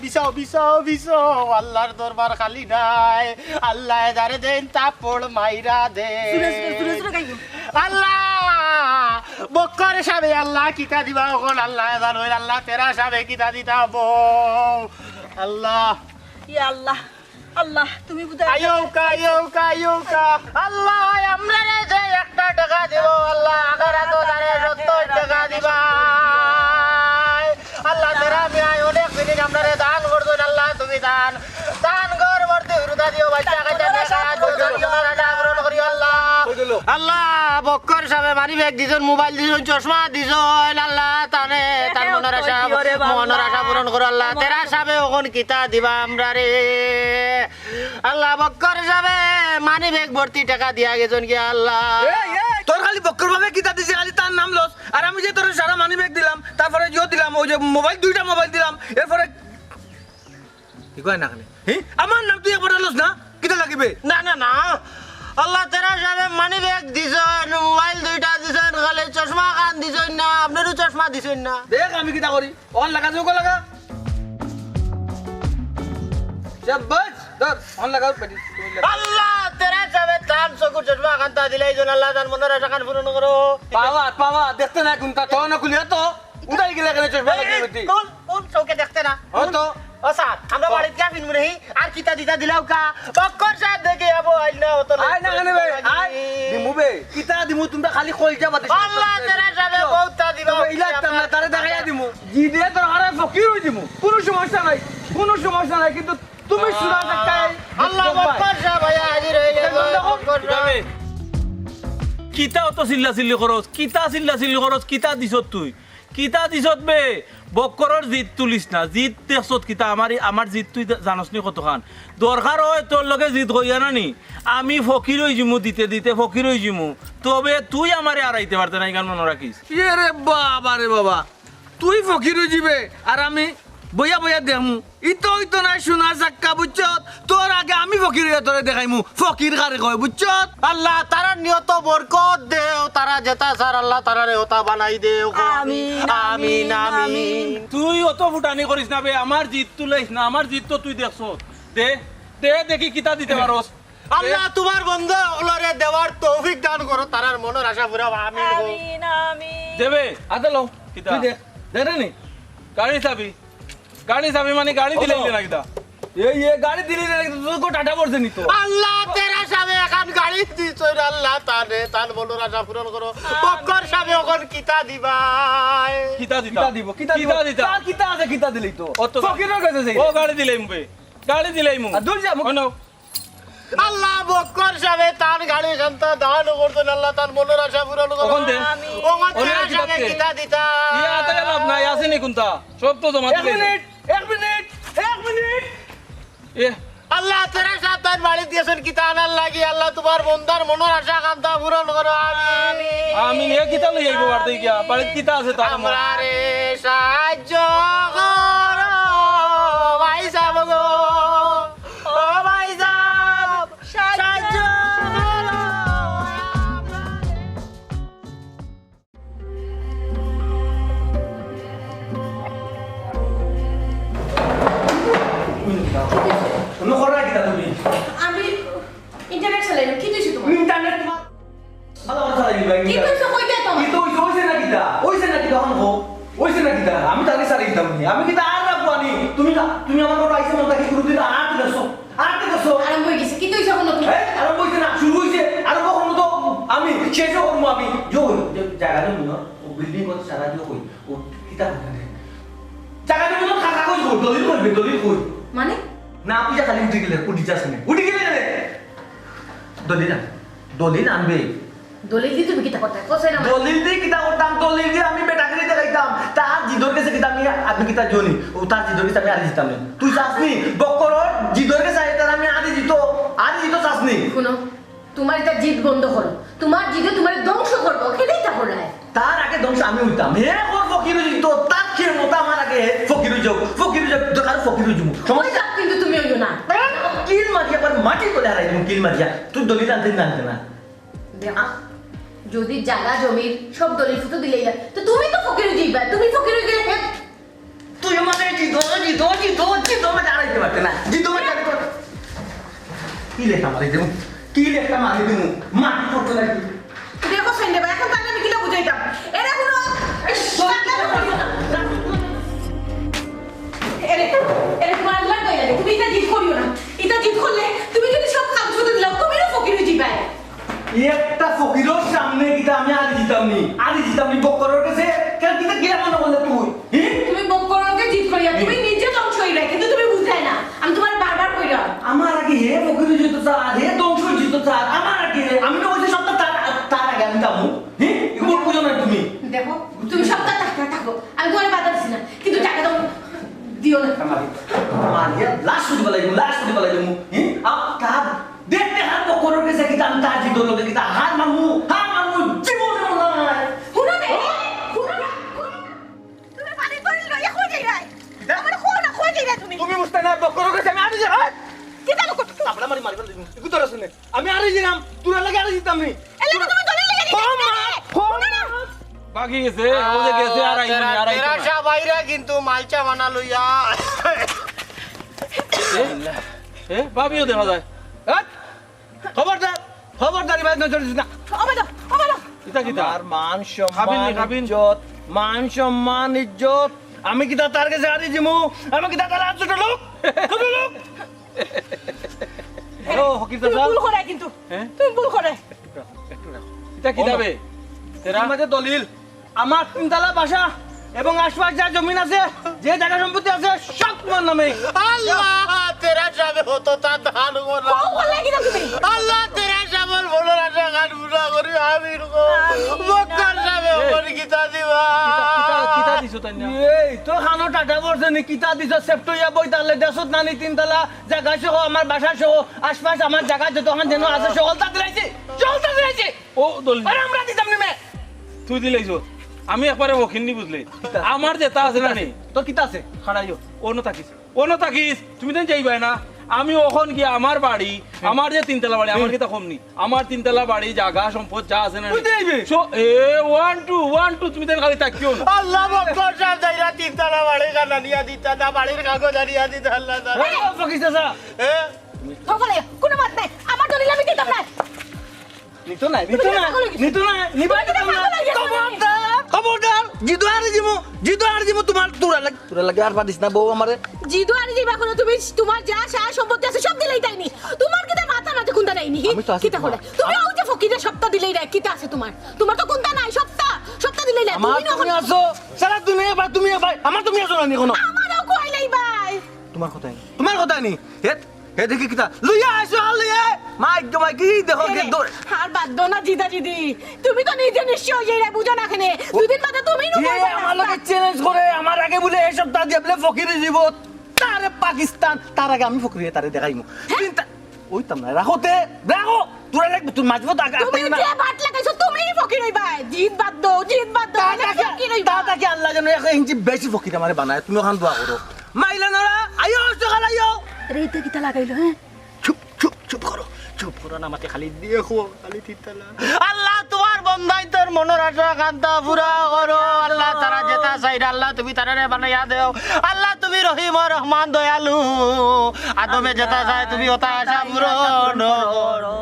বিছাও আল্লাহর দরবার খালি নাই আল্লাহ যারে দেন তাপড় মাইরা দে আল্লাহ বক্কর সাবে আল্লাহ কিতা দিবা ওখন আল্লাহ জানো আল্লাহ তেরা সাবে কিতা দিতা বো আল্লাহ ইয়া আল্লাহ আল্লাহ তুমি বুঝা আয়োকা আল্লাহ আমরা যে 1 টাকা দেব আল্লাহ আগারা তো তারে 70 টাকা দিবা আল্লাহ তেরা মিয়ায় অনেক দিন আমরা দান করছো আল্লাহ তুমি দান কর বর্তে রুদা দিও বাচ্চা কাচ্চা সাহায্য করিও না পূরণ করিও আল্লাহ আল্লাহ বক্কর সাহেব মানি ব্যাগ দিছন মোবাইল দিছন চশমা দিছন আল্লাহ তানে তার মনের আশা পূরণ করো আল্লাহ তেরা সাহেব ওখন কিতা দিবা আমরা রে আল্লাহ বক্কর সাহেব মানি ব্যাগ ভর্তি টাকা দিয়া গেছন কি আল্লাহ তোর খালি বক্কর ভাবে কিতা দিছে খালি তার নাম লস আর আমি যে তোর সারা মানি ব্যাগ দিলাম তারপরে জিও দিলাম ওই যে মোবাইল 2টা মোবাইল দিলাম এরপরে কি কয় না খালি আমার নাম তুই একবার লস না কিতা লাগিবে না আল্লাহ তেরা সাহেব মানি ব্যাগ দিছন মোবাইল 2টা দিছন খালি চশমা কান দিছন না আপনারও চশমা দিছন না দেখ আমি কিতা করি অন লাগা যোগ লাগা শাবাশ ধর অন লাগা পেটি আল্লাহ তেরা সাহেব তার চকুর চশমা কান্তা দিলাই জন আল্লাহ তার মনের আশা কান পূরণ করো পাওয়া দেখতে না কোনটা তো না খুলিয়া তো উদাই গেলে কেন চশমা লাগিয়ে কোন চৌকে দেখতে না ও তো স্যার আমরা বাড়িতে যা ফিনমু নেই আর কিতা দিতা দিলাও কা বক্কর সাহেব দেখে আবো আইনা হতো আই না কানে ভাই আই দিমু বে কিতা দিমু তোমরা খালি কল যাবা আল্লাহ তেরা সাহেব বহুতটা দিবা ইলা তোমরা তারে দেখাইয়া দিমু জি দে তোর আরে ফকির হই দিমু কোনো সমস্যা নাই কিন্তু তুমি শুনা দেখাই আল্লাহ বক্কর সাহেব আয়া হাজির হয়ে গেল বক্কর সাহেব কিতা অত চিল্লাচিল্লি করস কিতা দিছত তুই কিতা দিছত বে বক্করের জিত তুলিস না জিত দেখছত কিতা আমার জিত তুই জানস নি কতখান দরকার হয় তোর লগে জিত হইয়া না নি আমি ফকির হই জিমু দিতে ফকির হই জিমু তবে তুই আমারে আড়াইতে পারতে না কেন মনে রাখিস রে বাবা রে বাবা তুই ফকির হই যাবে আর আমি বইয়া দেখমু ইতো নাই শোনা জাক্কা বুঝছত তোর আগে আমি ফকির হইয়া তোরে দেখাইমু ফকির কারে কয় বুঝছত আল্লাহ তারা নিয়ত বরকত দেও তারা যেতা স্যার আল্লাহ তারা রে ওতা বানাই দেও আমিন তুই অত ফুটানি করিস না বে আমার জিত তুলাইস না আমার জিত তো তুই দেখছ দে দেখি কিতা দিতে পারস আল্লাহ তোমার বন্ধু ওলরে দেওয়ার তৌফিক দান করো তারার মনের আশা পুরা আমিন দেবে আদা লও কিতা তুই দেখ নি গাড়ি চাবি মানে গাড়ি দিলে না কিতা এই গাড়ি দিলি না তুই কো টাটা পড়ছে নি তো আল্লাহ তেরা সাবে এখন গাড়ি দিছই আল্লাহ তারে তার মনের আশা পূরণ করো বক্কর সাবে এখন কিতা দিবাই কিতা দিব কিতা আছে কিতা দিলি তো ফকিরের কাছে যাই ও গাড়ি দিলাই মু দূর যা শোনো আল্লাহ বক্কর সাবে তার গাড়ি শান্তা দান করতেন আল্লাহ তার মনের আশা পূরণ করো ওখান দে ওখান তেরা সাবে কিতা দিতা ইয়া আতায় লাভ নাই আসেনি কোনটা সব তো জমা দিলে এক মিনিট এ আল্লাহ তেরা সাহেব তার বাড়ি দিয়েছেন কিতা আনার লাগি আল্লাহ তোমার বন্দার মনের আশা কান্তা পূরণ করো আমিন এ কিতা লই আইবো বাড়তে গিয়া বাড়িতে কিতা আছে তার আমরা রে সাহায্য করো ভাই সাহেব গো ও ভাই সাহেব সাহায্য আমি ইন্টারনেট চালাই কি দিছি তোমার ইন্টারনেট ভালো কথা লাগি কি কইছো কইতে তো কি তো হইছে না কিতা আমি তাকে সারি দিতাম আমি কিতা আর রাখবো আনি তুমি আমার কথা আইছে মন তাকে গুরু দিন আর দেখছো আরম্ভ হই গেছে কি কইছো কোন তুমি আরম্ভ হইছে না শুরু হইছে আর কখনো তো আমি শেষ করব আমি জায়গা দেব না ও বিল্ডিং কত সারা দিও কই ও কিতা করে জায়গা দেব না কাকা কই দলিল কই মানে না আপনি যা খালি উঠে গেলে উঠে গেলে দলিল আনবে দলিল দি তুমি কিতা কথা কইছ না দলিল দি কিতা করতাম দলিল দি আমি বেটাকে দেখাইতাম তার জিদর কাছে কিতা আমি কিতা জনি ও তার জিদর কাছে আমি আদি দিতাম তুই চাসনি বক্করর জিদর কাছে তার আমি আদি দিত চাসনি শুনো তোমার এটা জিদ বন্ধ করো তোমার জিদে তোমার ধ্বংস করব কেডাই তা করলাই তার আগে ধ্বংস আমি হইতাম হে ওর ফকির হইতো তার কি মত আমার আগে ফকির যাও দরকার ফকির যাও সমস্যা কিন্তু তুমি হইও না কিল মারিয়া পর মাটি করে হারাই তুমি কিল মারিয়া তুই দলিল আনতে না দেখা যদি জায়গা জমির সব দলিল ফুটো দিলেই তো তুমি তো ফকির হইবা তুমি ফকির হই গেলে তুই আমাদের জিতো মানে আড়াইতে পারতে না জিতো মানে কি লেখা মারি দেবো মাটি পড়তো নাকি দেখো সেন্ডে ভাই এখন তাহলে আমি কিলা বুঝাইতাম এরা কোনো এরে তোমার আল্লাহ দয়া রে তুমি এটা জিত করিও না এটা জিত করলে তুমি যদি সব কাগজ দিলাও তুমিও ফকির হয়ে যাবে একটা ফকিরের সামনে কিটা আমি আরি জিতাম নি বকরের কাছে কেন কিটা গিয়া মনে বলে তুই তুমি বকরকে জিত করিয়া তুমি নিজে ধ্বংস হইরা কিন্তু তুমি বুঝাই না আমি তোমার বারবার কইরা আমার আগে হে ফকির জিত চার হে ধ্বংস জিত চার আমার আগে আমি তো বলছি সবটা তার আগে আমি যাবো এগুলো বুঝো না তুমি দেখো তুমি সবটা থাকো আমি তোমার বাধা দিছি না কিন্তু টাকা দাও দিও না মারিয়া লাস্ট দিবা লাগি তার দেখতে হাত বকরের কাছে কিটা আমি তার জিত লোকে কিটা হার মামু জীবনে নাই হুনো দে তুমি পানি পড়ি লইয়া কই যাই রাই আমার কোনা কই যাই রা তুমি তুমি বুঝতে না বকরের কাছে আমি আরি যাই কি জানো কত আপনা মারি দিবি একটু তোরা শুনে আমি আরি জিরাম তোরা লাগে আরি জিতাম নি এলে তুমি দলিল লাগি বাকি গেছে ও যে গেছে আড়াই তেরা শাহ বাইরা কিন্তু মালচা বানা লইয়া এ ভাবিও দেখা যায় খবরদারি ভাই নজর দিস না আমাদো কিতা কিতা আর মান খাবিন। সম্মান ইজ্জত আমি কি তার কাছে আরি জিমু আমি কি তার ছোট লোক ও হকির তুমি দাদা ভুল করে কিন্তু হ্যাঁ? তুমি ভুল করে কিতা কিতাবে তেরা আমাদের দলিল আমার তিনতলা বাসা এবং আশপাশ যা জমিন আছে যে জায়গা সম্পত্তি আছে সব তোমার নামে আল্লাহ তেরা শাহ হতো তা ধান গোনা ও বলে কি তুমি আল্লাহ তেরা শাহ বল রাজা গান বুড়া করি আমি রকো বকর শাহ ওপর কিতা দিবা কিতা দিছো তাই না এই তো খানো টাটা বলছে নি কিতা দিছ সেপ্টইয়া বই তাহলে দেশত নানি তিনতলা জায়গা সহ আমার বাসা সহ আশপাশ আমার জায়গা যতক্ষণ যেন আছে সকল তা দিলাইছে ও দল আরে আমরা দিতাম নি মে তুই দিলাইছো আমি একবারে ওখিনি বুঝলে আমার যেটা আছে না নি তোর কিতা আছে খাড়াইও ও ন থাকিস তুমি তো যাইবাই না আমি ওখন গিয়ে আমার বাড়ি আমার যে তিনতলা বাড়ি আমার কিতা কমনি আমার তিনতলা বাড়ি জায়গা সম্পদ যা আছে না তুই যাইবে সো এ 1 2 তুমি তো খালি তাকিও না আল্লাহ বকর শাহ যাইরা তিনতলা বাড়ি গানা নিয়া দিতা না বাড়ির কাগজ আনিয়া দিতা আল্লাহ তাআলা ফকিস দাদা এ সকলে কোনো মাত নাই আমার দলিল আমি দিতাম না নিতো না নিবা দিতাম না খবরদার জিদু আর জিমু তোমার তোরা লাগে আর পারিস না বউ আমারে জিদু আর জিবা কোনো তুমি তোমার যা সারা সম্পত্তি আছে সব দিলেই তাইনি তোমার কিটা মাথা নাতে কুন্দা নাইনি আমি তো আছি কিটা হলে তুমি ওই যে ফকিরের সপ্তাহ দিলেই রাখ কিটা আছে তোমার তো কুন্দা নাই সপ্তাহ দিলেই রাখ আমার তুমি আছো সারা তুমি ভাই আমার তুমি আছো না নি কোনো আমারও কইলাই ভাই তোমার কথা নি হে দেখি কিতা লইয়া আইছো আলিয়ে মাই কি দেখো কে দৌড় আর বাদ না জিদি তুমি তো নিজে নিশ্চয় হয়ে যাই বুঝো না কেনে দুদিন বাদে তুমি নো এ আমার লগে চ্যালেঞ্জ করে আমার আগে বলে এই সপ্তাহ দিয়ে বলে ফকিরি জীব তারে পাকিস্তান তার আগে আমি ফকিরি তারে দেখাইমু চিন্তা ওইতাম না রাখো তোরা লাগবে তুই মাঝবো টাকা তুমি যে বাট লাগাইছো তুমিই ফকির হই ভাই জিদ বাদ দাও ফকির হই দাদাকে আল্লাহ যেন এক ইঞ্চি বেশি ফকির আমারে বানায় তুমি ওখান দোয়া করো মাইলা নরা আইও সকাল আইও রেতে কিটা লাগাইলো হ্যাঁ চুপ করো না আমাকে খালি দিয়ে খো খালি তিনতলা আল্লাহ তোমার বন্দাই তোর মনের আশা কান্তা পুরা করো আল্লাহ তারা যেটা চাইরা আল্লাহ তুমি তারারে বানাইয়া দেও আল্লাহ তুমি রহিম রহমান দয়ালু আদমে যেটা চাই তুমি ওটা আশা পূরণ করো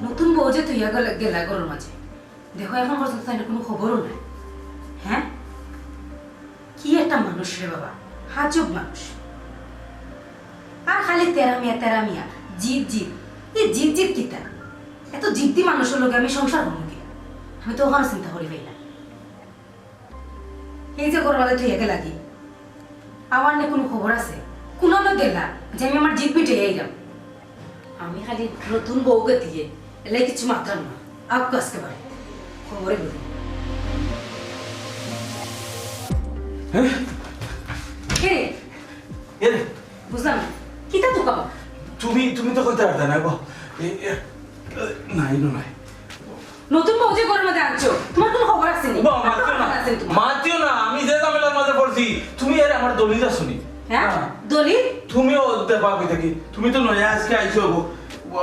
নতুন বউ যে তুইয়া গেলা গরুর মাঝে দেখো এখন পর্যন্ত তাই কোনো খবরও নাই হ্যাঁ কি একটা মানুষ রে বাবা হাজব মানুষ আর খালি তেরা মিয়া জিদ এই জিদ কিতা এত জিদ্দি মানুষের লোক আমি সংসার হবো কি আমি তো ওখানে চিন্তা করি পাই না এই যে গরুর মাঝে তুইয়া গেলা কি আমার নে কোনো খবর আছে কোনো লোক গেলা যে আমি আমার জিদ মিটে যাইলাম আমি খালি নতুন বউকে দিয়ে এলাই কিছু মাত্রাম না আপকে আসতে পারে খবরে বলি কে এরে বুঝলাম না কিতা তো কাবা তুমি তো কইতে পারতা না গো নাই নতুন বউ যে ঘরের মধ্যে আনছো তোমার কোনো খবর আছে নি মাতিও না আমি যে ঝামেলার মাঝে পড়ছি তুমি এর আমার দলিল শুনি হ্যাঁ দলিল তুমিও দেবা কই থাকি তুমি তো নয়া আজকে আইছো গো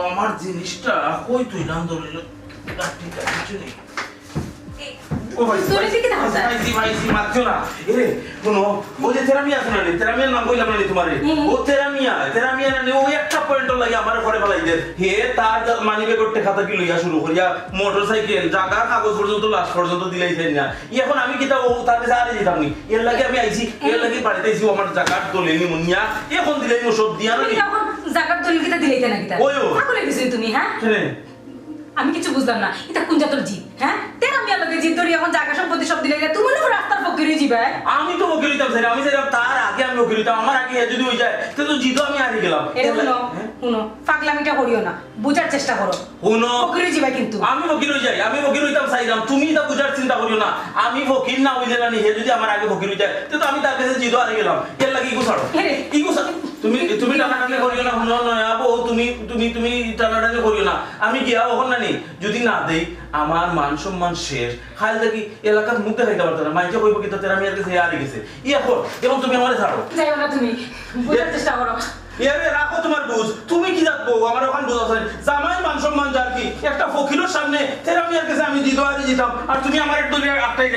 আমার জিনিসটা কই তুই নাম দলিল ও ভাই তোরে দিকে দাও স্যার। ভাইজি মারছো না এরে শুনো ও যে তেরামিয়া আছে না রে তেরামিয়ার নাম কইলাম না রে তোমারে ও তেরামিয়া না রে ও একটা পয়েন্ট লাগি আমার ঘরে ফলাই দে হে তার মানি ব্যাগ করতে খাতা কি লইয়া শুরু করিয়া মোটরসাইকেল জায়গা কাগজ পর্যন্ত লাস্ট পর্যন্ত দিলাইছেন না এখন আমি কিতা ও তার কাছে আরে দিতাম নি এর লাগি আমি আইছি এর লাগি বাড়িতে আইছি আমার জায়গার দলে নি মুনিয়া এখন দিলাই মো সব দিয়া না তুমি তখন জাকাত দলিল কিটা দিলাইতে না কিটা ওইও। পাগল হয়ে গেছিস তুমি হ্যাঁ আমি কিছু বুঝলাম না এটা কোন জাতের জিত হ্যাঁ তেরা আমি আলোকে জিত ধরি এখন জায়গা সম্পত্তি সব দিলে তুমি না রাস্তার ফকিরই যাবে আমি তো বকির হইতাম স্যার আমি স্যার তার আগে আমি বকির হইতাম আমার আগে যদি হয়ে যায় তো জিতো আমি হারিয়ে গেলাম শুনো পাগলামিটা করিও না বুঝার চেষ্টা করো শুনো ফকিরই যাবে কিন্তু আমি বকির হয়ে যাই আমি বকির হইতাম চাইলাম তুমি তা বুঝার চিন্তা করিও না আমি ফকির না হইলে না হে যদি আমার আগে ফকির হয়ে যায় তো আমি তার কাছে জিতো হারিয়ে গেলাম এর লাগি ইগো ছাড়ো ইগো ছাড়ো তুমি টানাটানি করিও না শুনো নয় আবো তুমি টানাটানি করিও না আমি গিয়া ওখান না নেই যদি না দেই আমার মান সম্মান শেষ খাইল দেখি এলাকার মুখ দেখাইতে পারতো না মাইজে কইব কি তো তেরা মিয়ার কাছে হারিয়ে গেছে এখন তুমি আমারে ছাড়ো যাইও না তুমি বুঝার চেষ্টা করো এরে রাখো তোমার বুঝ তুমি কি জানবো আমার ওখান বুঝ আছে জামাই মান সম্মান যার কি একটা ফকিরের সামনে তেরা মিয়ার কাছে আমি জিতো হারিয়ে যেতাম আর তুমি আমার একটু আটটাই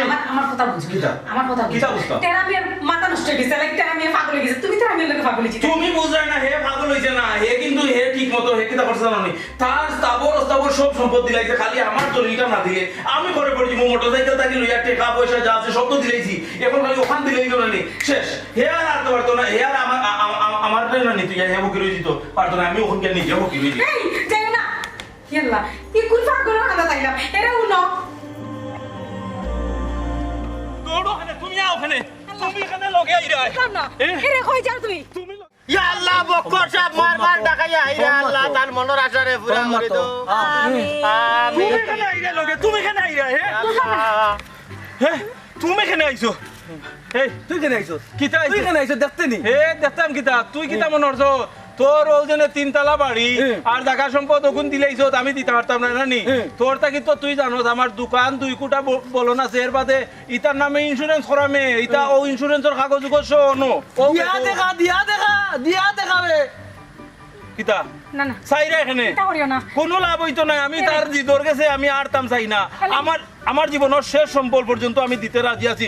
না আমার কথা বুঝো কিটা আমার কথা কিটা বুঝতো তেরা মিয়ার মাথা নষ্ট হয়ে গেছে লাইক তেরা মিয়া পাগল হয়ে গেছে তুমি তেরা মিয়ার লাগে পাগল হয়েছি তুমি বুঝাই না হে পাগল হইছে না হে কিন্তু হে ঠিক মতো হে কিটা করছে না তার স্থাবর সব সম্পদ দিলাইছে খালি আমার দলিলটা না দিলে আমি করে পড়ছি মোটরসাইকেল থাকি লইয়া টাকা পয়সা যা আছে সব তো দিলাইছি এখন খালি ওখান দিলেই না শেষ হে আর আনতে পারতো না হে আর আমার না নি তুই হে বকির হইছি তো পারতো না আমি ওখানকে নিজে বকির হইছি এই যাইও না ইয়াল্লা কি কোন পাগল না তাইলাম এরা উনো দৌড়ো ওখানে তুমি আও ওখানে তুমি এখানে লগে আইরা না এরে কই যাও তুমি ইয়া আল্লাহ বক্কর সাহেব মার ডাকাইয়া আইরা আল্লাহ তার মনের আশারে পুরা করে দাও আমিন আমিন তুমি এখানে আইরা লগে তুমি এখানে আইরা হে আল্লাহ হে তুমি এখানে আইছো এই তুই কেন আইছস কিতা তুই আইছো কেন আইছস দেখতে নি হে দেখতাম কিতা তুই কিতা মনে হরছো তোর ওজনে 3 তলা বাড়ি আর জায়গা সম্পদ ওগুন দিলাইছো আমি দিতে পারতাম না নানি তোর তাকি তো তুই জানোস আমার দোকান 2 কোটা বলো না এর বাদে ইতার নামে ইন্স্যুরেন্স করামে ইতা ও ইন্স্যুরেন্সের কাগজ করছো নো ও দিয়া দেখাবে কিতা না না চাইরা এখানে তা করিও না কোনো লাভ হইতো না আমি তার জিদর গেছে আমি আরতাম চাই না আমার জীবনের শেষ সম্বল পর্যন্ত আমি দিতে রাজি আছি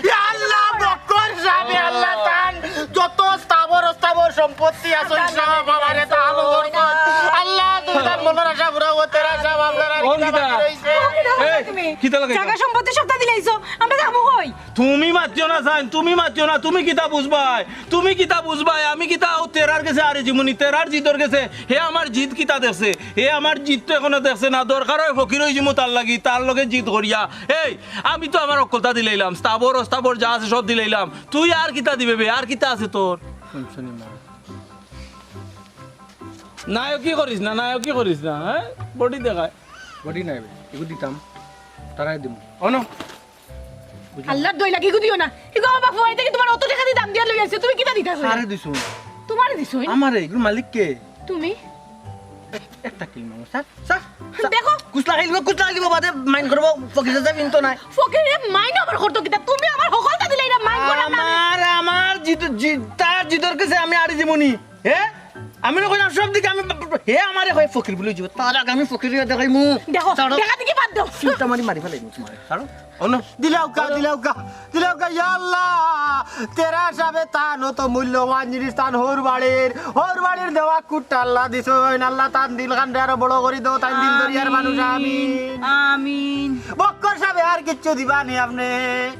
ইয়া আল্লাহ বক্কর সাহেব ইয়া আল্লাহ তান যত স্থাবর সম্পত্তি আছে সব বাবারে তা আলো বরকত আল্লাহ তুমি তার মনের আশা পুরা ও তেরা সাহেব আপনারা কোন কিতা? তুমি কিতা লাগাইছো? জায়গা সম্পত্তি সবটা দিলাইছো আমরা যাবো কই তুমি মাতিও না জান তুমি মাতিও না তুমি কিতা বুঝবাই আমি কিতা ও তেরার কাছে আরে জীবনী তেরার জিদর গেছে হে আমার জিদ কিতা দেখছে হে আমার জিদ তো এখনো দেখছে না দরকার হয় ফকির হই জিমু তার লাগি তার লগে জিদ করিয়া এই আমি তো আমার অকলতা দিলাইলাম স্থাবর যা আছে সব দিলাইলাম তুই আর কিতা দিবে বে আর কিতা আছে তোর শুনি মা নায়ক কি করিস না হ্যাঁ বডি দেখায় বডি নাই এগু দিতাম তারাই দিম অন আল্লাহর দই লাগি দিও না ইগো আমার বাপ বাড়ি থেকে তোমার অত টাকা দিয়ে দাম দিয়া লই আইছে তুমি কিটা দিতাছ আরে দিছু তোমারে দিছই আমারে এগুলো মালিক কে তুমি একটা কিল মামু স্যার দেখো কুছ লাগাইব বাদে মাইন্ড করব ফকির যাবি তো নাই ফকিরে মাইন আবার করতে কিটা তুমি আমার হকলটা দিলাই না মাইন করা না আমার তার জিদর কাছে আমি আড়ি দিমনি হে আমি না কইলাম সব দিকে আমি হে আমারে কই ফকির বলি যাব তার আগে আমি ফকির দেখাই মু দেখো দেখা দেখি বাদ দাও সুটা মারি ফেলাই তোমারে ছাড়ো অন দিলাও কা ইয়া আল্লাহ তেরা সাহেব তান তো মূল্যবান জিনিস তান হোর বাড়ির দেওয়া কুট্টা আল্লাহ দিছইন আল্লাহ তান দিল কান্দে আরো বড় করে দাও তান দিল দরিয়ার মানুষ আমিন বক্কর সাহেব আর কিচ্ছু দিবা নি আপনি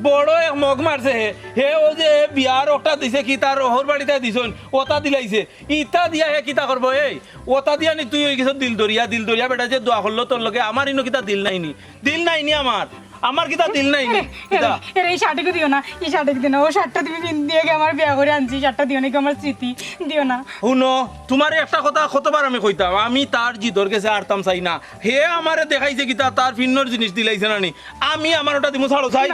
বড় এক মগ মারছে হে ও যে বিয়ার ওটা দিছে কি তার ওহর বাড়িতে দিছন ওটা দিলাইছে ইটা দিয়া হে কিতা করবো এই ওটা দিয়া নি তুই ওই কিছু দিল দরিয়া বেটা যে দোয়া করলো তোর লগে আমার ইনো কিতা দিল নাইনি আমার কিতা দিল নাইনি কিতা এর এই শার্টকে দিও না এই শার্টকে দিও না ও শার্টটা তুমি দিয়ে গে আমার বিয়া করে আনছি শার্টটা দিও না কি আমার স্মৃতি দিও না শুনো তোমার একটা কথা কতবার আমি কইতাম আমি তার জিদর কাছে আরতাম চাই না হে আমারে দেখাইছে কিতা তার ফিন্নর জিনিস দিলাইছে নানি আমি আমার ওটা দিমু ছাড়ো চাই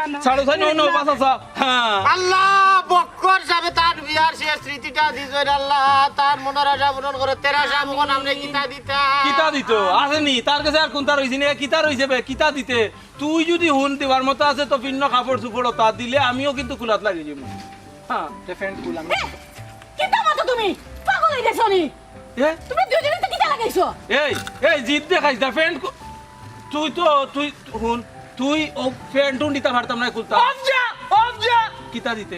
নো বাসা হ্যাঁ আল্লাহ বক্কর সাহেব তার বিয়ার শেষ স্মৃতিটা দিছইন আল্লাহ তার মনের আশা পূরণ করে তেরা সাহেব কোন আপনি কিতা দিত আসেনি তার কাছে আর কোনটা রইছে না কিতা রইছে বে কিতা দিতে তুই যদি হুন দেওয়ার মতো আছে তো ভিন্ন কাপড় চুপড় তা দিলে আমিও কিন্তু কুলাত লাগিয়ে যাবো হ্যাঁ ডিফারেন্ট কুল আমি কিটা মতো তুমি পাগল হই গেছনি তুমি দুজনে তো কিটা লাগাইছো এই এই জিদ দেখাইছ না ফ্রেন্ড তুই তো তুই হুন তুই ও ফ্রেন্ড নিতে পারতাম না কুলতা অফ যা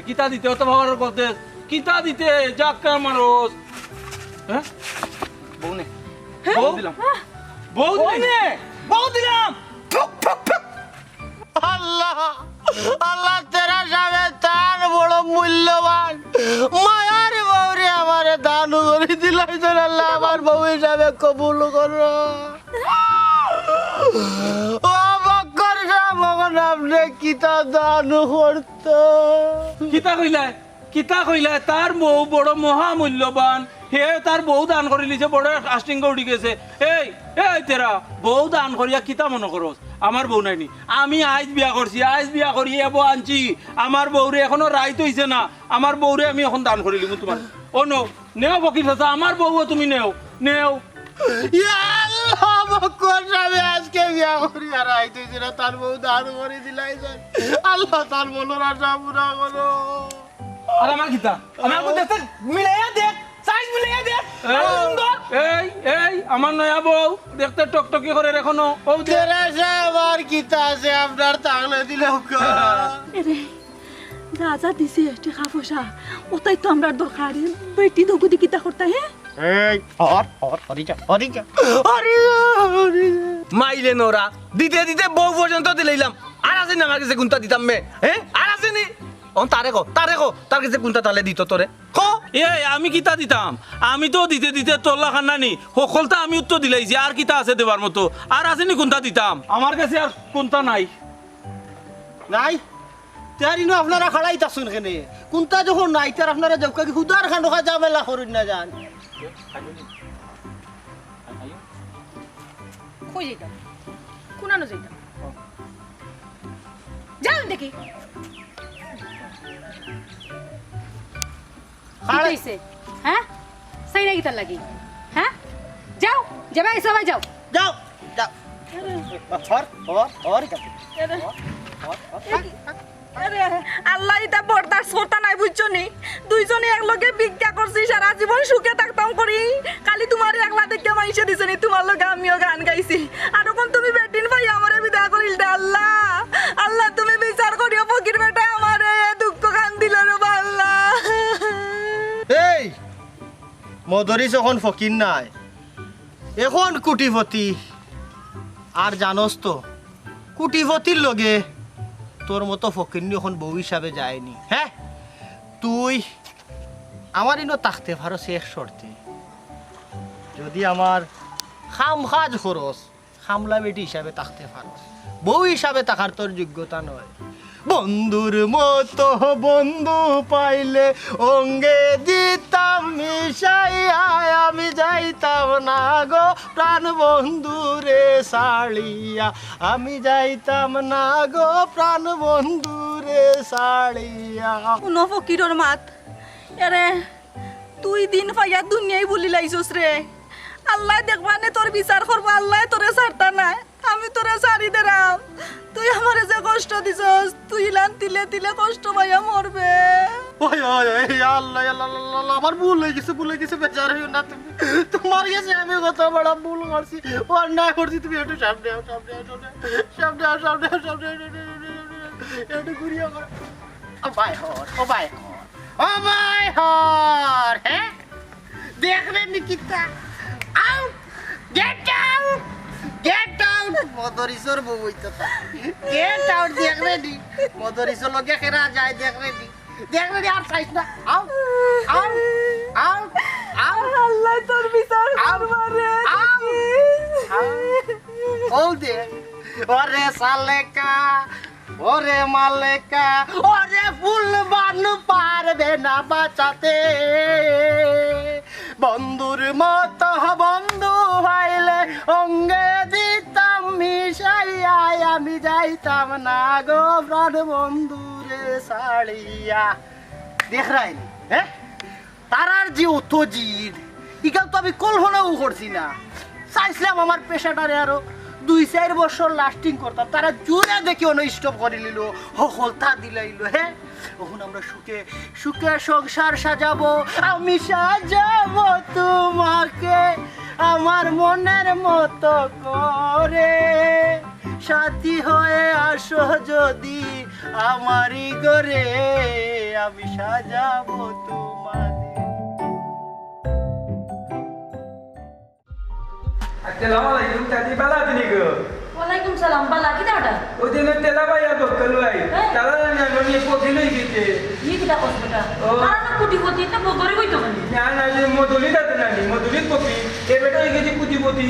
কিতা দিতে অত ভাবার করতে কিতা দিতে জাক্কা মারোস হ্যাঁ বউ নে বউ দিলাম বউ দিলাম আল্লাহ আল্লাহ তেরা সামনে তার বড় মূল্যবান মায়ার বউরে আমারে দান করে দিলাইছেন আল্লাহ আমার বউ হিসাবে কবুল করো ও বক্কর সাহেব মগন আপনি কিতা দান করত কিতা কইলা তার বউ বড় মহামূল্যবান হে তার বউ দান করে লিছে বড় কাস্টিং উঠি গেছে এই এই তেরা বউ দান করিয়া কিতা মনে করস আমার বউ নাইনি আমি আজ বিয়া করছি আজ বিয়া করি এবো আনছি আমার বউরে এখনো রাইত হইছে না আমার বউরে আমি এখন দান করে লিমু তোমার ও নেও ফকির চাচা আমার বউও তুমি নেও ইয়া আল্লাহ বক্কর সাহেব আজকে বিয়া করি আর আইতেছি না তার বউ দান করে দিলাইছেন আল্লাহ তার বলার আশা পুরা করো আর আমার কিতা আমার দেখতে মিলাইয়া দেখ সাইজ মিলাইয়া দেখ সুন্দর এই এই আমার নয়া বউ দেখতে টকটকি করে এখনো ও তেরা সাহেব আর কিতা আছে আপনার তাহলে দিলেও এরে যা যা দিছে টাকা পয়সা ওটাই তো আমরা দরকার বেটি দগুদি কিতা করতে হ্যাঁ এই হরিজা মাইলে নোরা দিতে বউ পর্যন্ত দিলাম আর আছে না আমার কাছে কোনটা দিতাম মে হ্যাঁ আর আছে নি অন তারে কো তার কাছে কোনটা তালে দিত তোরে কো এই আমি কিতা দিতাম আমি তো দিতে তোল্লা খান্নানি সকলটা আমি উত্তর দিলাইছি আর কিতা আছে দেবার মতো আর আসেনি কোনটা দিতাম আমার কাছে আর কোনটা নাই নাই তারিনো আপনারা খাড়াইতাছুন কেনে কোনটা যখন নাই তার আপনারা জবকা কি হুদার খানো খা জামেলা করুন না জান কই যাইতাম কোনানো যাইতাম যাও দেখি খাইছে হ্যাঁ সাই লাগি তার লাগি হ্যাঁ যাও যাবে সবাই যাও যাও হর আল্লাহ এটা বর্দার সরতা নাই বুঝছো নি দুইজনে একলগে ভিক্ষা করছি সারা জীবন সুখে থাকতাম করি খালি তোমার একলা দেখে মাইসে দিছে নি তোমার লগে আমিও গান গাইছি আর এখন তুমি বেটিন ভাই আমারে বিদায় করিল দে আল্লাহ আল্লাহ তুমি বিচার করিও ফকির বেটা আমারে দুঃখ গান দিল রে আল্লাহ এই মদরিস এখন ফকির নাই এখন কুটিপতি আর জানোস তো কুটিপতির লগে তোর মতো ফকিরনি এখন বউ হিসাবে যায়নি হ্যাঁ তুই আমার ইনো তাকতে পারো শেষ শর্তে যদি আমার খামখাজ খরচ খামলা বেটি হিসাবে তাকতে পারো বউ হিসাবে তাকার তোর যোগ্যতা নয় বন্ধুর মতো বন্ধু পাইলে অঙ্গে দিতাম মিশাইয়া আমি যাইতাম না গো প্রাণ বন্ধু রে সাড়িয়া আমি যাইতাম না গো প্রাণ বন্ধু রে সাড়িয়া উনো ফকিরর মাত এরে তুই দিন পাইয়া দুনিয়ায় বলি লাইছস রে আল্লাহ দেখবানে তোর বিচার করবো আল্লাহ তোরে ছাড়তা নাই আমি তোরে ছাড়ি দেরাম তুই আমারে যে কষ্ট দিছস তুই লান তিলে তিলে কষ্ট পাইয়া মরবে ওই ওই ওই আল্লাহ আল্লাহ আমার ভুল হয়ে গেছে বেচার হইও না তুমি তোমার কাছে আমি কত বড় ভুল করছি অন্যায় করছি তুমি একটু সামনে একটু ঘুরিয়ে ও ভাই হর হ্যাঁ দেখবেন নিকিতা আউট গেট আউট মদরিসর বউইতো গেট আউট দেখবে নি মদরিসর লগে কেরা যায় দেখবে নি আর চাইছ না আউট আল্লাহ তোর বিচার করবা রে ও দে ওরে সালেকা ওরে মালেকা ওরে ফুল বানু পারবে না বাঁচাতে বন্ধুর মতো বন্ধু হইলে অঙ্গে দিতাম মিশাইয়া আমি যাইতাম না গো প্রাণ বন্ধুরে সাড়িয়া দেখ রাই হ্যাঁ তারার যে অত জিদ ইকাল তো আমি কল্পনাও করছি না চাইছিলাম আমার পেশাটারে আরো 2-4 বছর লাস্টিং করতাম তারা জোরে দেখি অন স্টপ করে নিল হলতা দিলাইলো হ্যাঁ এখন আমরা সুখে সংসার সাজাবো আমি সাজাবো তোমাকে আমার মনের মতো করে সাথী হয়ে আসো যদি আমারই ঘরে আমি সাজাবো তোমাদের। আসসালামু আলাইকুম চাচি ভালো আছেন গো? ওয়ালাইকুম সালাম বালা কি দাটা ওই দিন তেলা ভাইয়া বকল ভাই তারা জানি পকিল হয়ে গেছে ই কিটা কসবেটা ও। আর না কুটিপতি না বদরি কইতো মানে না না যে মধুলি দাতে নানি মধুলি পকি এ বেটা হয়ে গেছে কুটিপতি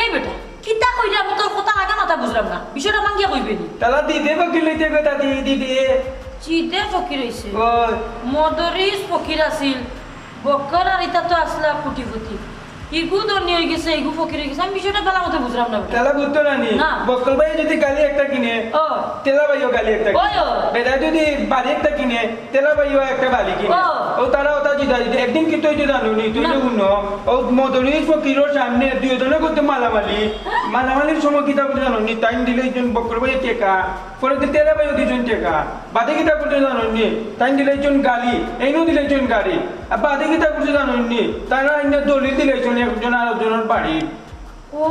এই বেটা কিটা কইরা আমি তোর কথা লাগা মাথা বুঝলাম না বিষয়টা মাঙ্গিয়া কইবে নি তারা দিদে বকিল হইতে গো দাদি দিদি জিদে ফকির হইছে ও মদরিস ফকির আছিল বক্কর আর ইতা তো আসলা কুটিপতি ইগু ধনী হয়ে গেছে ইগু ফকির হয়ে গেছে আমি বিষয়টা ভালো মতো বুঝলাম না বেটা তালা বুঝতো নানি না। বকল ভাই যদি গালি একটা কিনে ও তেলা ভাইও গালি একটা ওই ও। বেটা যদি বাড়ি একটা কিনে তেলা ভাইও একটা বাড়ি কিনে ও। ও তারা ওটা জিদা জিদা একদিন কি তুই জানো নি তুই না। শুনো ও মদনী ফকিরের সামনে দুইজনে করতে মালামালি মালামালির সময় কিতা করতে জানো নি টাইম দিলে একজন বকর ভাই টেকা পরে তেলা ভাইও দুজন টেকা বাদে কিতা করতে জানো নি টাইম দিলে একজন গালি এইনো দিলে একজন গাড়ি আর বাদে কিতা করতে জানো নি তারা এনে দলিল দিলে একজন আরেকজনের বাড়ি ও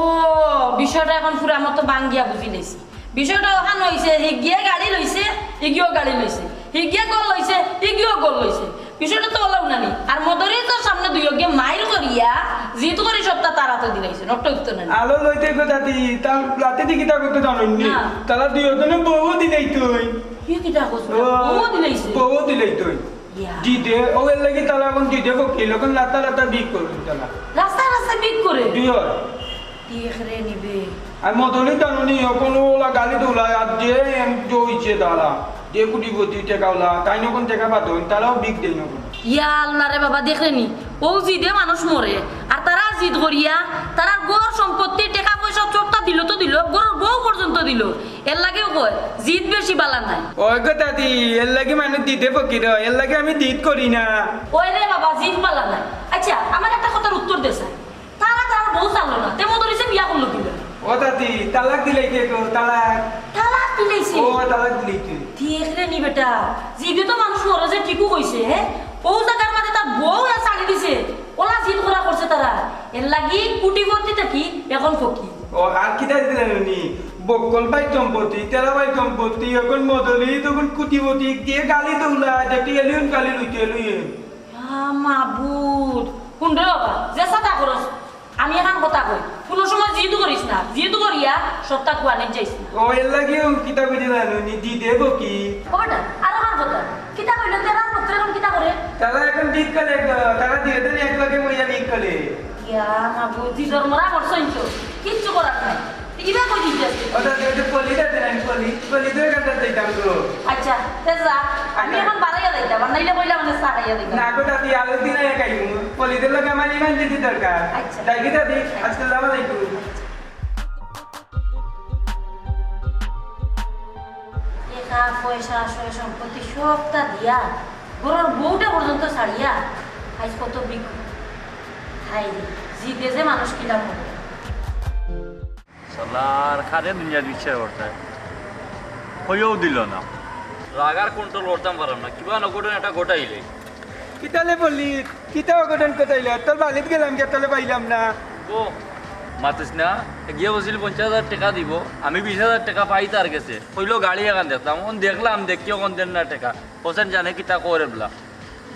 বিষয়টা এখন পুরো আমার তো বাঙ্গিয়া বুঝি লইছি বিষয়টা ওখান হইছে হিগিয়ে গাড়ি লইছে হিগিও গাড়ি লইছে হিগিয়ে গোল লইছে হিগিও গোল লইছে বিষয়টা তো ওলাও নানি আর মদরি তো সামনে দুই গিয়ে মাইল করিয়া যেহেতু করে সপ্তাহ তারা তো দিলাইছে নষ্ট উত্তর নানি আলো লইতে গো দাদি তার রাতে দিকে তা করতে জানো নি না। তারা দুইজনে বউ দিলেই তুই কি কিটা কইছ ও দিলাইছে বউ দিলেই তুই ইয়া জিদে ও এর লাগি তারা এখন জিদে বকিল এখন লাতা লাতা বিক করবি তারা রাস্তা রাস্তা বিক করে দুই হয় দেখরে নিবে আর মদলি জানো নি কোনো ওলা গালি দোলা আর যে জইছে তারা যে কুটি গতি টেকাওলা তাই নখন টেকা পাতো তারাও বিক দেই নখন ইয়া আল্লাহ রে বাবা দেখলেনি ও জিদে মানুষ মরে আর তারা জিদ করিয়া তারা গোর সম্পত্তি টাকা পয়সা চোরটা দিল তো দিল গোর বউ পর্যন্ত দিল এর লাগেও কয় জিদ বেশি বালা নাই ওই গো দাদি এর লাগি মানে দিতে ফকির এর লাগি আমি দিত করি না ওই রে বাবা জিদ বালা নাই আচ্ছা আমার একটা কথার উত্তর দে স্যার তারা তার বউ চালো না তেমন ধরেছে বিয়া করলো কি ও দাদি তালাক দিলাই কে গো তালাক তালাক দিলাইছে ও তালাক দিলাই তুই দেখলে নি বেটা জিদে তো মানুষ মরে যে ঠিকও কইছে হ্যাঁ ও জায়গার মাঝে তার বউ চাকরি দিছে ওলা জিদ করা করছে তারা এর লাগি কুটিপতি থাকি এখন ফকি ও আর কিটা দিলেন নি বকল ভাই সম্পত্তি তেরা ভাই সম্পত্তি এখন মদলি তখন কুটিপতি দিয়ে গালি দৌলা যেটি এলিয়ন গালি লইতে লইয়ে মাবুদ কোন রে বাবা যে সাদা করস আমি এখন কথা কই কোনো সময় জিদু করিস না জিদু করিয়া সত্তা কুয়ানে যাইছি ও এর লাগি কিতা বুঝিলেন নি দি দেব কি কটা আর আমার কথা কিতা কইলো তেরা পুত্র এখন কিতা করে তারা এখন দিক কালে তারা দিয়ে দেন এক লগে মইয়া দিক কালে ইয়া মাবুদ জিদর মরা করছইন তো কিচ্ছু করার নাই ইবা কই দিছিস ওটা দিয়ে পলি দাতে নাই পলি দিয়ে কাটা দিতাম তো আচ্ছা তে যা আমি এখন বাড়াইয়া যাইতাম নাইলে কইলা মানে সারাইয়া দিতাম না গো দাদি আলো দিন আয়া কাইমু পলি দিয়ে লগে আমার ইমান দিতে দরকার আচ্ছা। তাই কি দাদি আসসালামু আলাইকুম টাকা পয়সা সয় সম্পত্তি সবটা দিয়া গরুর বউটা পর্যন্ত ছাড়িয়া আজ কত বিক হাই জিদে যে মানুষ কিলাম সালার খারে দুনিয়া দিচ্ছে ওরটা হয়েও দিল না রাগার কন্ট্রোল করতাম পারলাম না কিবা নঘটন এটা ঘটাইলে কিতালে বললি কিতা অঘটন কোথাইলে তোর বালিত গেলাম কে তোলে পাইলাম না ও মাতিস না গিয়ে বসিল 50,000 টাকা দিব আমি 20,000 টাকা পাই তার গেছে হইলেও গাড়ি এখান দেখতাম দেখলাম দেখি ওখান দেন না টাকা হোসেন জানে কিতা করে বলা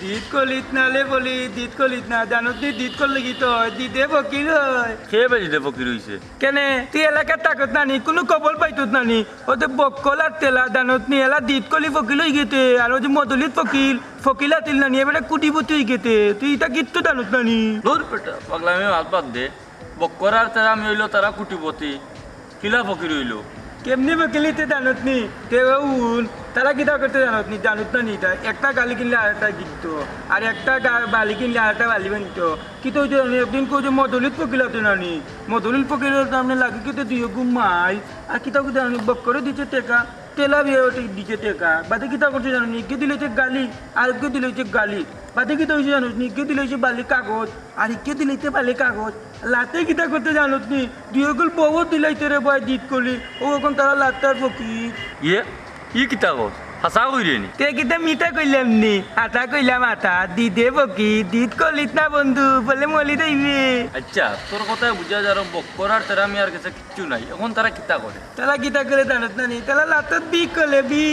দিত কলিত নালে বলি দিত কলিত না জানো তুই দিত করলে কি তো দিতে ফকির হয় খেয়ে বেজিতে ফকির হইছে কেনে তুই এলাকার তাকত নানি কোনো কবল পাইতত নানি ওতে বকল আর তেলা দানত নি এলা দিত কলি ফকিল হয়ে গেতে আর ওই যে মদলিত ফকিল আতিল নানি এবারে কুটিপুতি হয়ে গেতে তুই এটা কিত্তু দানত নানি দূর পেটা পাগলামি হাত বাদ দে বক্কর আর তারা আমি হইলো তারা কুটিপতি কিলা ফকির হইলো কেমনি বকিলিতে জানত নি তে উন তারা কিতা করতে জানত না নি একটা গালি কিনলে আর একটা কিনত আর একটা বালি কিনলে আর একটা বালি বানিত কিন্তু ওই যে আমি একদিন কই যে মদলিত ফকিলাতে নানি মদলিত ফকিলের সামনে লাগে কিন্তু দিয়ে ঘুমাই আর কিতা কিতা জানি বক্করে দিচ্ছে টেকা তেলা বিয়ে দিচ্ছে টেকা বাদে কিতা করছে জানো নি কে দিলে গালি আর কে দিলে গালি বাদে কিতা হয়েছে জানো নি কে দিলে বালি কাগজ আর কে দিলে বালি কাগজ লাতে কিতা করতে জানত নি দুই গল বউ দিলাইতে রে বয় দিত করলি ও এখন তারা লাতার ফকির ই কিতা কস হাসা কইরে নি তে কিতা মিটা কইলাম নি আতা কইলাম আতা দিদে বকি দিদ কলিত না বন্ধু বলে মলি দেইবে আচ্ছা তোর কথা বুঝা যার বক্কর আর তেরা মিয়ার কাছে কিচ্ছু নাই এখন তারা কিতা করে তালা কিতা করে জানত না নি তালা লাতত বি কলে বি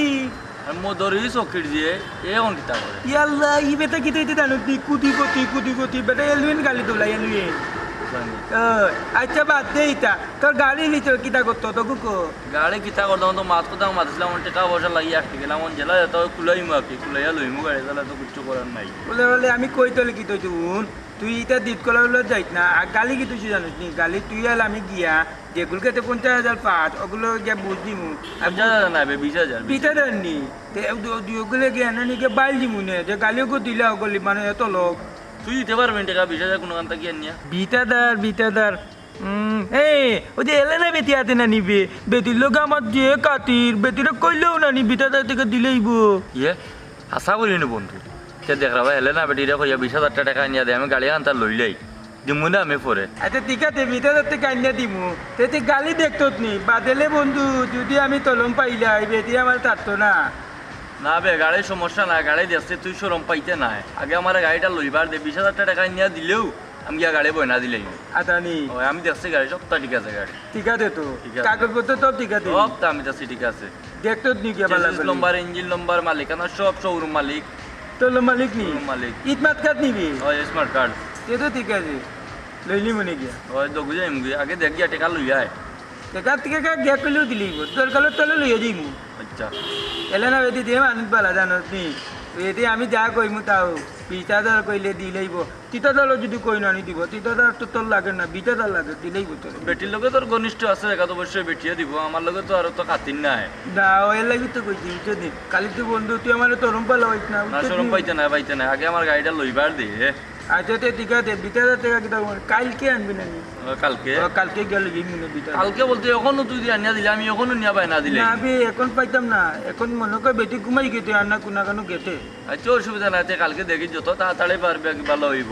আর মোদরি চকির দিয়ে এখন কিতা করে ইয়াল্লাহ ই বেটা কিতা ইতে জানত নি কুটি গতি বেটা এলুইন গালি তোলাই এলুইন আচ্ছা বাদ দে ইতা তোর গাড়ির ভিতর কিতা করতো তো কুকো গাড়ি কিতা করতাম তো মাছ কোথাও মাতিছিলাম টাকা পয়সা লাগিয়ে আসতে গেলাম জেলা যেত কুলাইমু আর কি কুলাইয়া লইমু গাড়ি চালা তো কিচ্ছু করার নাই বলে আমি কই তোলে কি তুই তুই ইটা দিত কলা যাইত না আর গালি কি তুই জানিস নি গালি তুই আর আমি গিয়া যেগুলোকে তো 50,000 পাঁচ ওগুলো গিয়া বুঝ দিমু 50,000 না 20,000 20,000 নি তে ওগুলো গিয়া না নিকে বাইল দিমু নে যে গালিও কো দিলা ওগুলি মানে এত লোক তুই দিতে পারবেন টাকা 20,000 কোনো কান্তা কি আনিয়া বিটাদার ওই যে এলেনা বেটি হাতে না নিবে বেটির লোক আমার যে কাতির বেটিরা কইলেও না নি বিটাদার থেকে দিলেইব ইয়ে আশা করি নি বন্ধু সে দেখ রাবা হেলেনা বেটিরা কইয়া 20,000 টাকা আনিয়া দে আমি গাড়ি আনতা লইলাই দিমু না আমি পরে আচ্ছা ঠিক আছে বিটাদার থেকে আনিয়া দিমু তেতে গালি দেখতো নি বাদেলে বন্ধু যদি আমি তলম পাইলাই বেটি আমার থাকতো না না বে গাড়ির সমস্যা না গাড়ি দেখছে তুই সরম পাইতে নাই আগে আমার গাড়িটা লইবার দে 20,000 টাকা আনিয়া দিলেও আমি গিয়া গাড়ি বইনা দিলাই আতানি আমি দেখছি গাড়ি সব ঠিক আছে গাড়ি ঠিক আছে তো ঠিক আছে। কাগজপত্র সব ঠিক আছে সব তো আমি দেখছি ঠিক আছে দেখতো নি কি ভালো চেসিস নম্বর ইঞ্জিন নম্বর মালিকানা সব শোরুম মালিক তোর মালিক নি শোরুম মালিক ঈদ মাত কাট নিবি ওই স্মার্ট কার্ড এ তো ঠিক আছে লইলি মনে গিয়া ওই দগু যাইম গিয়ে আগে দেখ গিয়া টাকা লই আয় একার থেকে গ্যা কইলেও দিলিব তোর কালো তলে লইয়া যাইমু আচ্ছা এলেনা বেটি দিয়ে মানুষ বালা জানো নি এটি আমি যা কইমু তাও 20,000 কইলে দিলেইব 30,000 যদি কই না দিব 30,000 তো তোর লাগে না 20,000 লাগে দিলেইব তোর বেটির লগে তোর ঘনিষ্ঠ আছে দেখা তো অবশ্যই বেটিয়ে দিব আমার লগে তো আর তো খাতির নাই না ওই লাগি তো কইছি বুঝছো নি কালি তুই বন্ধু তুই আমার তরম পালা হইছ না না শরম পাইতে না আগে আমার গাড়িটা লইবার দে আচ্ছা তো ঠিক আছে 20,000 টাকা কিটা কালকে আনবি না নি কালকে কালকে গেলে গিয়ে মনে 20,000 কালকে বলতে এখনো তুই আনিয়া দিলে আমি এখনো নিয়া পাই না দিলে না আমি এখন পাইতাম না এখন মনে কর বেটি ঘুমাই গেতে আর না কোনা কানো গেতে আচ্ছা অসুবিধা নাই কালকে দেখি যত তাড়াতাড়ি পারবে ভালো হইব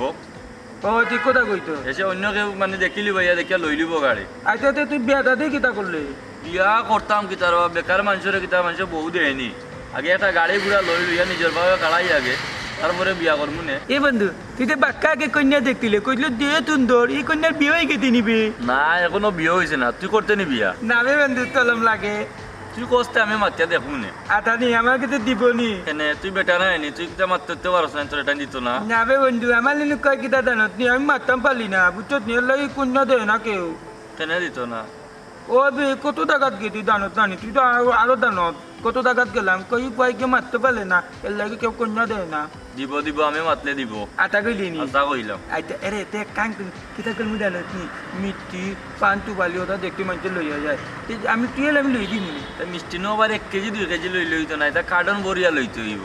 ও ঠিক কথা কইতো এসে অন্য কেউ মানে দেখিলি ভাইয়া দেখিয়া লই লিব গাড়ি আচ্ছা তো তুই বিয়া দাদি কিটা করলে বিয়া করতাম কি তার বেকার মানুষের কিতা মানুষ বহু দেয়নি আগে একটা গাড়ি ঘোড়া লই লইয়া নিজের ভাবে কাড়াই আগে তারপরে বিয়া করবো নে এ বন্ধু তুই তো বাক্কা আগে কন্যা দেখতিলে কইলো দিয়ে সুন্দর এই কন্যার বিয়ে হয়ে গেতে নিবি না এখনো বিয়ে হয়েছে না তুই করতে নি বিয়া না রে বন্ধু তলম লাগে তুই কষ্ট আমি মাতিয়া দেখবো নে আতানি আমার কাছে দিব নি কেনে তুই বেটা নাই নি তুই কিতা মারতে পারছ না তোর এটা দিত না না রে বন্ধু আমার লিনু কয় কিটা জানত নি আমি মারতাম পারলি না বুঝছত নি লাগি কন্যা দেয় না কেউ কেনে দিত না ও বে কত টাকাত গেতি জানত না নি তুই তো আরো জানত কত টাকাত গেলাম কই কয়কে মারতে পারলে না এর লাগি কেউ কন্যা দেয় না দিব আমি মাতলে দিব আতা কইলি নি আশা কইলাম আচ্ছা আরে তে কাং কিতা কল মুই জানত নি মিষ্টি পান টু বালি ওটা দেখতে মানুষ লইয়া যায় আমি তুই আমি লই দিই তা মিষ্টি নো আবার 1 কেজি 2 কেজি লই লইতো না এটা কার্টন বরিয়া লইতে হইব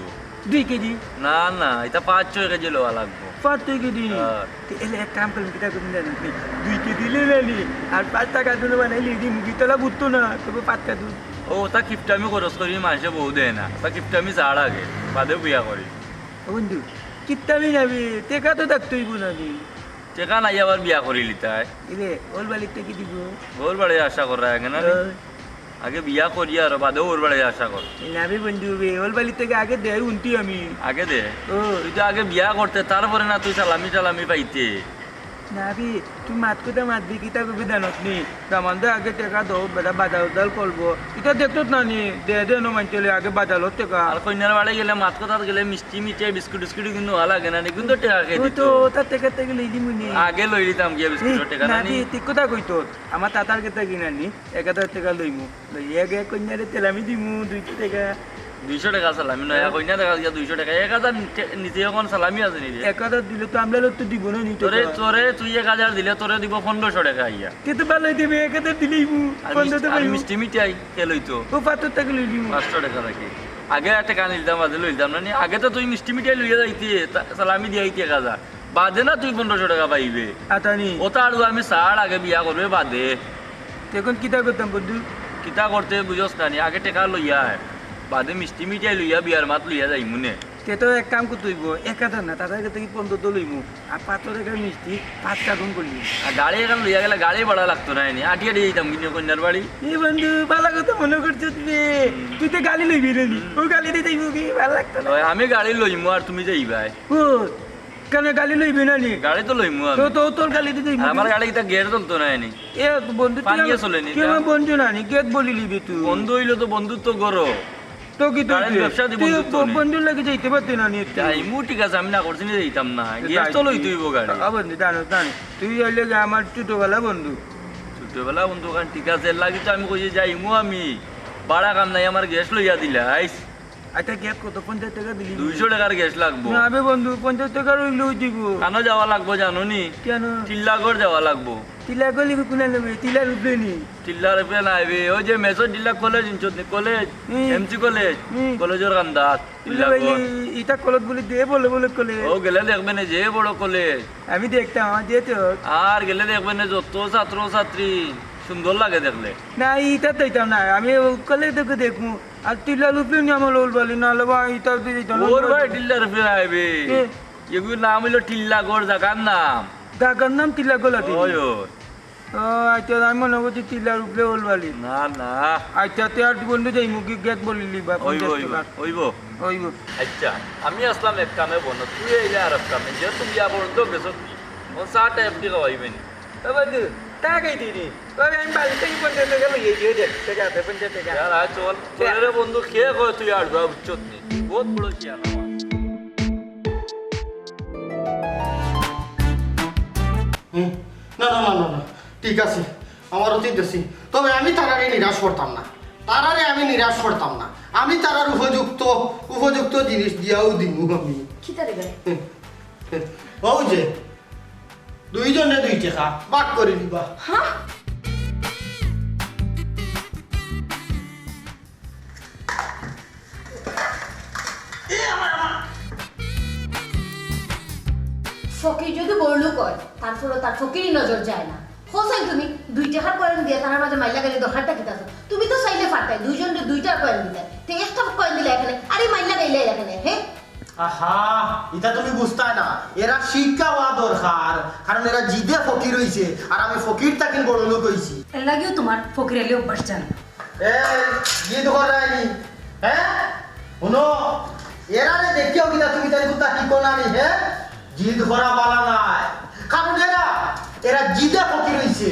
2 কেজি না এটা 5-6 কেজি লওয়া লাগবো 5 কেজি এলে এক কাম করলাম কিতা করলাম জানিস নি 2 কেজি লেলি আর 5 টাকা দুনো বানাইলি দি মুগি তলা বুঝতো না তবে 5 টাকা দুন ও তা কিপটা আমি খরচ করি মানুষে বহু দেয় না তা কিপটা আমি ছাড় আগে বাদে বিয়া করি বন্ধু কিত্তাবি যাবি টেকা তো দেখতেই বুঝাবি টেকা নাই আবার বিয়া করিলি তাই এরে ওর বালির থেকে দিব ওর বাড়ি আশা কর আগে না আগে বিয়া করি আর বাদে ওর বাড়ি আশা কর নাবি বন্ধু ওর বালির থেকে আগে দেয় উনতি আমি আগে দে ও তুই তো আগে বিয়া করতে তারপরে না তুই সালামি পাইতে নাবি তুই মাত কথা মাতবি কিতা করবি জানত নি তামান্দে আগে টেকা দো বেটা বাজার উদাল করবো এটা দেখতো না নি দে নো মানচলে আগে বাজারত টেকা আর কন্যার বাড়ি গেলে মাত কথা গেলে মিষ্টি মিঠাই বিস্কুট কিন্তু হওয়া লাগে না কিন্তু টেকা খেয়ে দিত তো তার টেকা থেকে লই দিমু নি আগে লই দিতাম গিয়ে বিস্কুট টেকা না নাবি ঠিক কথা কইতো আমার তাতার কেতা কিনানি 1000 টাকা লইমু লইয়া গে কন্যারে তেলামি দিমু 2 টাকা 200 টাকা সালামি নয় কন্যা দেখা গিয়া 200 টাকা 1000 নিতে এখন সালামি আছে নি 1000 দিলে তো আমরা লোক তো দিব না নি তোরে তুই 1000 দিলে তোরে দিব 1500 টাকা আইয়া কিন্তু ভালো দিবে 1000 দিলেই মু আর 15 টাকা মিষ্টি মিঠাই কে লইতো ও 500 টাকা লই দিমু 500 টাকা রাখি আগে টাকা নিলাম বাদে লইতাম না নি আগে তো তুই মিষ্টি মিঠাই লইয়া যাইতে সালামি দিয়ে আইতে 1000 বাদে না তুই 1500 টাকা পাইবে আতানি ও তো আর আমি ছাড় আগে বিয়া করবে বাদে এখন কিতা করতাম বন্ধু কিতা করতে বুঝস না নি আগে টাকা লইয়া বাদে মিষ্টি মিঠাই লইয়া বিয়ার মাত লইয়া যাই মুনে তে তো এক কাম করতে হইব একাটা না তাদের কাছে 15 তো লইমু আর 5 টাকা মিষ্টি 5 কার্টুন করলি আর গাড়ি এখন লইয়া গেলে গাড়ি ভাড়া লাগতো না এনে আটিয়া দিয়ে দিতাম কিন্তু কন্যার বাড়ি এই বন্ধু ভালো কথা মনে করছিস রে তুই তো গালি লইবি রে ও গালি দিয়ে যাইব কি ভালো লাগতো না ওই আমি গাড়ি লইমু আর তুমি যাইবাই ও কেন গালি লইবি না নি গাড়ি তো লইমু তো আমি তো তোর গালি দিয়ে যাইব আর আমার গাড়ি কিতা গের চলতো না এনে এ বন্ধু পানিয়ে চলে নি কেন বন্ধু না নি গেট বলি লিবি তুই বন্ধু হইলো তো বন্ধুত্ব করো তো কি তুই গাড়ির ব্যবসা দিয়ে বন্ধুত্ব নেই। বন্ধু লাগে যাইতে পারতি না নি যাইমু ঠিক আছে আমি না করছি না যাইতাম না গের তো লই তুইব গাড়ি বন্ধু জানো তুই আইলে আমার ছোটবেলা বন্ধু ছোটবেলা বন্ধু কারণ ঠিক আছে এর লাগি তো আমি কইছি যাইমু আমি ভাড়া কাম নাই আমার গ্যাস লইয়া দিলে আইস আচ্ছা গ্যাপ কত 50 টাকা দিলি 200 টাকার গ্যাস লাগবো না আবে বন্ধু 50 টাকা লই দিব কেন যাওয়া লাগবো জানো নি কেন টিল্লাগড় যাওয়া লাগবো তিলা গলি কোনা নেবে তিলা রুপলে নি টিল্লার উপরে নাইবে ওই যে মেসর টিল্লা কলেজ ইনচোদনি কলেজ হুম। এমসি কলেজ হুম। কলেজের কান্দাত টিল্লাগড় ইটা কলত বলে দে বলে কলে ও গেলে দেখবে না যে বড় কলেজ আমি দেখতাম আমার যেতে আর গেলে দেখবে না যত ছাত্র ছাত্রী সুন্দর লাগে দেখলে না ইটা তো না আমি কলে দেখে দেখমু আর তিলা রুপলে নি আমার লোল বলি না লবা ইটা দিয়ে দিতাম ওর ভাই টিল্লার উপরে আইবে কে? এগুলো নাম হইলো টিল্লাগড় জায়গার নাম দাগার নাম তিলা গলা দিই ওই ওই। ও আচ্ছা আমি মনে করছি তিলা রুপলে ওল বলি না না আচ্ছা তে আর বন্ধু যাই মুখে গেট বলিলি বা ওইব 50 ওইব টাকা ওইব ওইব আচ্ছা আমি আসলাম এক কামে বনো তুই এলে আর এক কামে যে তুমি যা পর্যন্ত গেছো ও 60 এফডি খাওয়াইবেন বন্ধু টাকাই দিদি তবে আমি বাড়ি থেকে 50 টাকা লইয়ে দিয়ে দে টাকা 50 টাকা यार आज चल तेरे बंधु खे को तू यार बाबू उच्चत नहीं बहुत बड़ा किया ना না না না না না ঠিক আছে আমার অতীত আছে তবে আমি তারারে নিরাশ করতাম না আমি নিরাশ করতাম না আমি তারার উপযুক্ত জিনিস দিয়াও দিব আমি কি তারে গায় ও যে দুইজনে 2 টাকা ভাগ করে দিবা হ্যাঁ ফকির যদি বড়লুক হয় তারপরে তার ফকিরই নজর যায় না হোসেন তুমি 2 টাকার কয়েন দিয়ে তার মাঝে মাইলা গেলে দরকারটা কি তাছো তুমি তো চাইলে ফাটাই দুইজনের 2টা কয়েন দিতে তে একটা কয়েন দিলে এখানে আরে মাইলা গেলে এখানে হ্যাঁ আহা এটা তুমি বুঝতা না এরা শিক্ষা হওয়া দরকার কারণ এরা জিদে ফকির হইছে আর আমি ফকির তাকে বড় লোক হইছি এর লাগেও তোমার ফকির এলে অভ্যাস জানো এই জিদ করাইনি হ্যাঁ শুনো এরারে দেখিও কিনা তুমি তাই কথা কি কোনা নি হ্যাঁ জিদ করা বালা নাই কারণ এরা জিদে ফকির হইছে